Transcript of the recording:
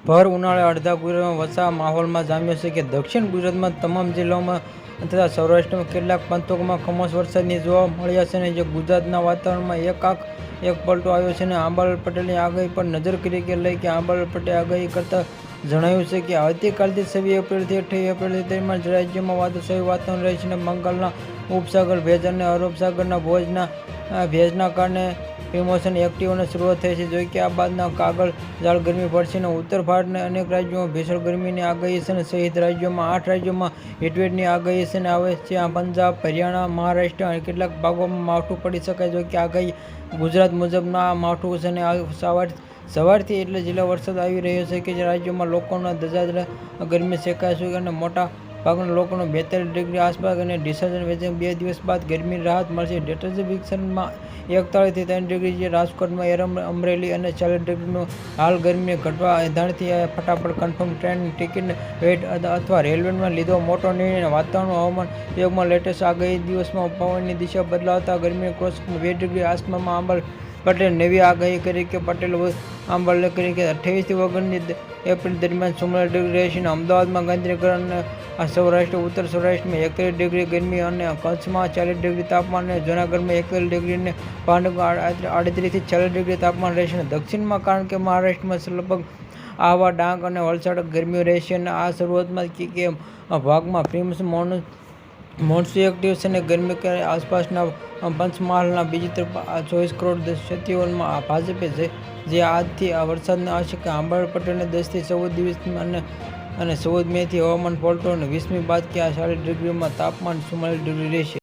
ભર ઉનાળે અડધા ગુજરાતમાં વરસાદ માહોલમાં જામ્યો છે કે દક્ષિણ ગુજરાતમાં તમામ જિલ્લાઓમાં તથા સૌરાષ્ટ્રમાં કેટલાક પંથકોમાં કમોસમી વરસાદની જોવા મળ્યા છે અને જે ગુજરાતના વાતાવરણમાં એક પલટો આવ્યો છે અને આંબાલાલ પટેલની આગાહી પર નજર કરી લઈ કે આંબાલાલ પટેલે આગાહી કરતા જણાવ્યું છે કે આવતીકાલથી 26 એપ્રિલથી 28 એપ્રિલ દરમિયાન રાજ્યમાં વાદળછાયું વાતાવરણ રહેશે અને બંગાળના ઉપસાગર ભેજ અને અરબ સાગરના ભેજના કારણે પ્રિમોશન એક્ટિવની શરૂઆત થઈ છે. જો કે આ બાદના કાગળ ઝાડ ગરમી પડશે અને ઉત્તર ભારતના અનેક રાજ્યોમાં ભીષણ ગરમીની આગાહી છે અને સહિત રાજ્યોમાં 8 રાજ્યોમાં હીટવેવની આગાહી છે અને આવે છે. પંજાબ, હરિયાણા, મહારાષ્ટ્ર અને કેટલાક ભાગોમાં માવઠું પડી શકે. જો કે આગાહી ગુજરાત મુજબના આ માવઠું છે અને સવારથી એટલે જિલ્લા વરસાદ આવી રહ્યો છે કે રાજ્યમાં લોકોના ધજાધજા ગરમી શેકાય છે અને મોટા ભાગના લોકોને 42 ડિગ્રી આસપાસ અને ડિસેમ્બર વચ્ચે 2 દિવસ બાદ ગરમીની રાહત મળશે. ટેમ્પરેચર વિક્ષનમાં 41 થી 3 ડિગ્રી છે. રાજકોટમાં અમરેલી અને 40 ડિગ્રીનું હાલ ગરમી ઘટવા એંધાણથી ફટાફટ કન્ફર્મ ટ્રેન ટિકિટ વેટ અથવા રેલવેમાં લીધો મોટો નિર્ણય. વાતાવરણ હવામાન વિભાગમાં લેટેસ્ટ આગાહી દિવસમાં પવનની દિશા બદલાતા ગરમી ક્રોસ 2 ડિગ્રી આસપાસમાં આંબાલાલ પટેલે નવી આગાહી કરી કે આંબાલાલે કરી કે 28 થી 29 એપ્રિલ દરમિયાન 44 ડિગ્રી રહેશે. અમદાવાદમાં, ગાંધીનગર અને સૌરાષ્ટ્ર, ઉત્તર સૌરાષ્ટ્રમાં 41 ડિગ્રી ગરમી અને કચ્છમાં 40 ડિગ્રી તાપમાન અને જૂનાગઢમાં 41 ડિગ્રી અને ભાવનગરમાં 38 થી 40 ડિગ્રી તાપમાન રહેશે. દક્ષિણમાં કારણ કે મહારાષ્ટ્રમાં લગભગ આહવા, ડાંગ અને વલસાડ ગરમીઓ રહેશે અને આ શરૂઆતમાં કે ભાગમાં પ્રિમોન્સૂન એક્ટિવ છે અને ગરમી આસપાસના પંચમહાલના બીજી તરફ 24 કરોડ ક્ષેત્રોમાં ભાજપે જે આજથી વરસાદની આશંકા. આંબાલાલ પટેલને 10 થી 14 દિવસ અને 14 મેથી હવામાન પલટો અને 20મી બાદ કે 40 ડિગ્રીમાં તાપમાન 44 ડિગ્રી રહેશે.